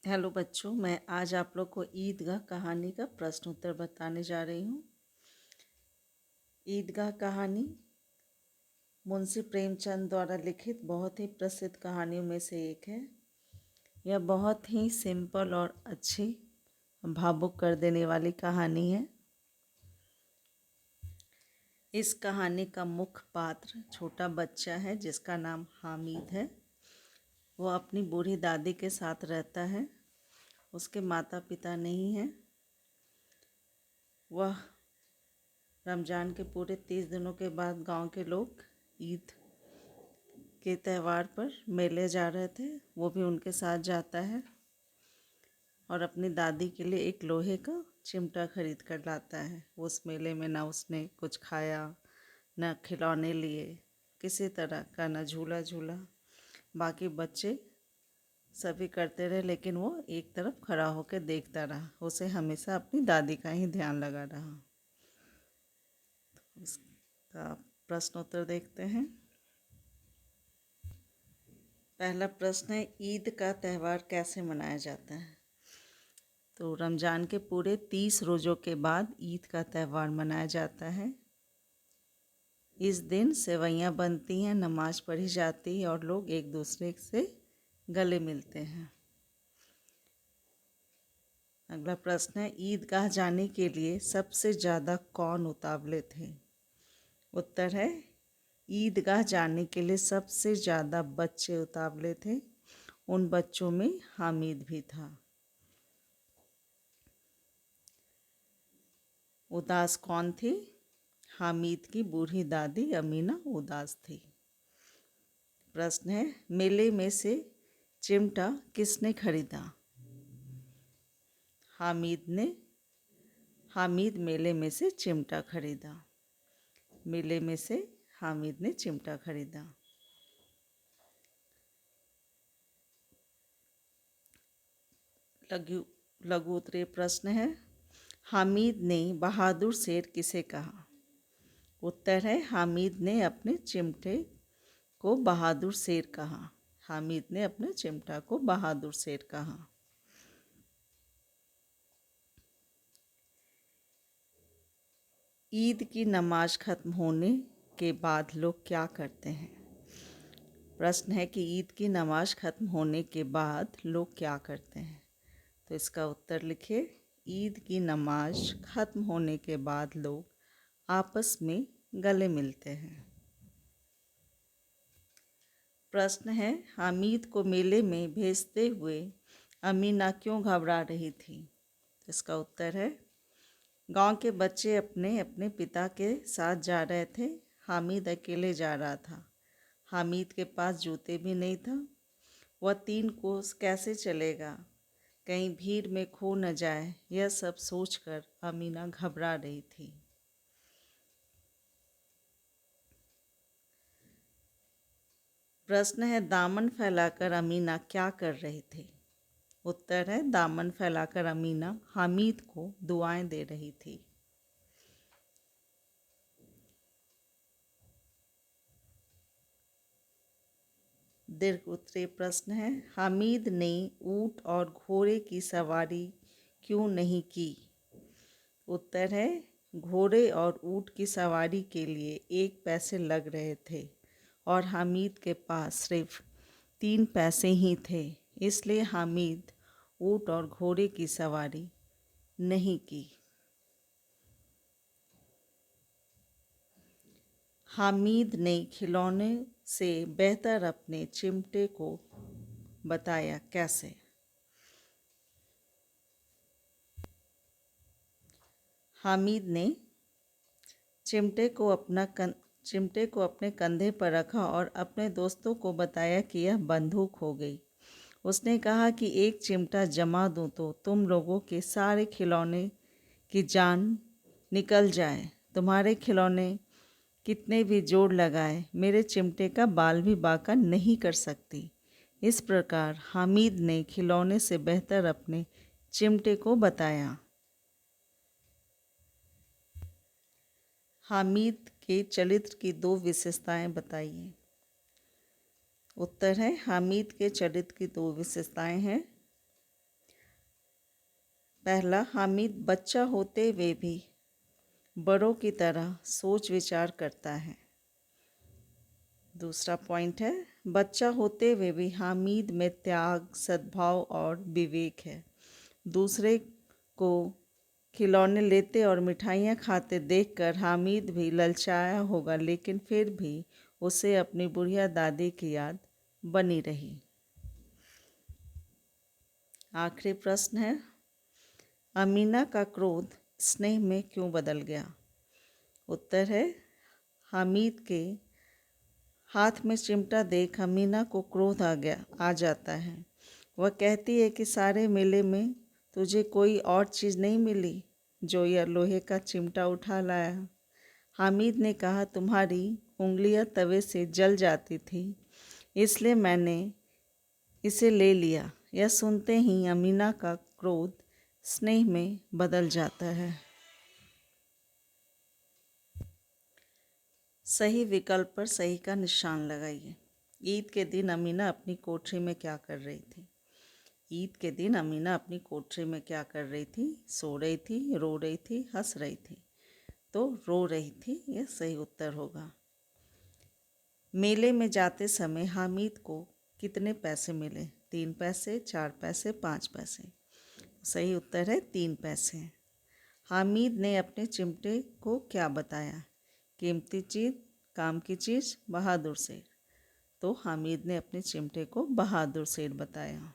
Hello बच्चों, मैं आज आप लोग को ईदगाह कहानी का प्रश्न उत्तर बताने जा रही हूँ। ईदगाह कहानी मुंशी प्रेमचंद द्वारा लिखित बहुत ही प्रसिद्ध कहानियों में से एक है। यह बहुत ही सिंपल और अच्छी भावुक कर देने वाली कहानी है। इस कहानी का मुख्य पात्र छोटा बच्चा है जिसका नाम हामिद है। वो अपनी बूढ़ी दादी के साथ रहता है। उसके माता पिता नहीं हैं। वह रमज़ान के पूरे 30 दिनों के बाद गांव के लोग ईद के त्यौहार पर मेले जा रहे थे। वो भी उनके साथ जाता है और अपनी दादी के लिए एक लोहे का चिमटा खरीद कर लाता है। उस मेले में ना उसने कुछ खाया, न खिलौने लिए, किसी तरह का न झूला झूला। बाकी बच्चे सभी करते रहे लेकिन वो एक तरफ खड़ा होकर देखता रहा। उसे हमेशा अपनी दादी का ही ध्यान लगा रहा। इसका प्रश्न उत्तर देखते हैं। पहला प्रश्न है, ईद का त्यौहार कैसे मनाया जाता है? तो रमज़ान के पूरे 30 रोज़ों के बाद ईद का त्यौहार मनाया जाता है। इस दिन सेवइयाँ बनती हैं, नमाज पढ़ी जाती है और लोग एक दूसरे से गले मिलते हैं। अगला प्रश्न है, ईदगाह जाने के लिए सबसे ज़्यादा कौन उतावले थे? उत्तर है, ईदगाह जाने के लिए सबसे ज़्यादा बच्चे उतावले थे। उन बच्चों में हामिद भी था। उदास कौन थी? हामिद की बूढ़ी दादी अमीना उदास थी। प्रश्न है, मेले में से चिमटा किसने खरीदा? हामिद मेले में से चिमटा खरीदा। मेले में से हामिद ने चिमटा खरीदा। लघु उत्तरीय प्रश्न है, हामिद ने बहादुर शेर किसे कहा? उत्तर है, हामिद ने अपने चिमटे को बहादुर शेर कहा। हामिद ने अपने चिमटा को बहादुर शेर कहा। ईद की नमाज खत्म होने के बाद लोग क्या करते हैं? प्रश्न है कि ईद की नमाज खत्म होने के बाद लोग क्या करते हैं? तो इसका उत्तर लिखिए। ईद की नमाज खत्म होने के बाद लोग आपस में गले मिलते हैं। प्रश्न है, हामिद को मेले में भेजते हुए अमीना क्यों घबरा रही थी? तो इसका उत्तर है, गांव के बच्चे अपने अपने पिता के साथ जा रहे थे। हामिद अकेले जा रहा था। हामिद के पास जूते भी नहीं था। वह 3 कोस कैसे चलेगा? कहीं भीड़ में खो न जाए, यह सब सोचकर अमीना घबरा रही थी। प्रश्न है, दामन फैलाकर अमीना क्या कर रहे थे? उत्तर है, दामन फैलाकर अमीना हामिद को दुआएं दे रही थी। दीर्घ उत्तरीय प्रश्न है, हामिद ने ऊंट और घोड़े की सवारी क्यों नहीं की? उत्तर है, घोड़े और ऊंट की सवारी के लिए 1 पैसे लग रहे थे और हामिद के पास सिर्फ 3 पैसे ही थे, इसलिए हामिद ऊंट और घोड़े की सवारी नहीं की। हामिद ने खिलौने से बेहतर अपने चिमटे को बताया कैसे? हामिद ने चिमटे को अपने कंधे पर रखा और अपने दोस्तों को बताया कि यह बंदूक हो गई। उसने कहा कि एक चिमटा जमा दूं तो तुम लोगों के सारे खिलौने की जान निकल जाए। तुम्हारे खिलौने कितने भी जोड़ लगाए, मेरे चिमटे का बाल भी बांका नहीं कर सकती। इस प्रकार हामिद ने खिलौने से बेहतर अपने चिमटे को बताया। हामिद के चरित्र की 2 विशेषताएं बताइए। उत्तर है, हामिद के चरित्र की 2 विशेषताएं हैं। पहला, हामिद बच्चा होते हुए भी बड़ों की तरह सोच विचार करता है। दूसरा पॉइंट है, बच्चा होते हुए भी हामिद में त्याग, सद्भाव और विवेक है। दूसरे को खिलौने लेते और मिठाइयाँ खाते देखकर हामिद भी ललचाया होगा, लेकिन फिर भी उसे अपनी बुढ़िया दादी की याद बनी रही। आखिरी प्रश्न है, अमीना का क्रोध स्नेह में क्यों बदल गया? उत्तर है, हामिद के हाथ में चिमटा देख अमीना को क्रोध आ जाता है। वह कहती है कि सारे मेले में तुझे कोई और चीज़ नहीं मिली जो यह लोहे का चिमटा उठा लाया। हामिद ने कहा, तुम्हारी उंगलियां तवे से जल जाती थी, इसलिए मैंने इसे ले लिया। यह सुनते ही अमीना का क्रोध स्नेह में बदल जाता है। सही विकल्प पर सही का निशान लगाइए। ईद के दिन अमीना अपनी कोठरी में क्या कर रही थी? ईद के दिन अमीना अपनी कोठरी में क्या कर रही थी? सो रही थी, रो रही थी, हंस रही थी? तो रो रही थी, यह सही उत्तर होगा। मेले में जाते समय हामिद को कितने पैसे मिले? 3 पैसे, 4 पैसे, 5 पैसे? सही उत्तर है 3 पैसे। हामिद ने अपने चिमटे को क्या बताया? कीमती चीज़, काम की चीज़, बहादुर शेर? तो हामिद ने अपने चिमटे को बहादुर शेर बताया।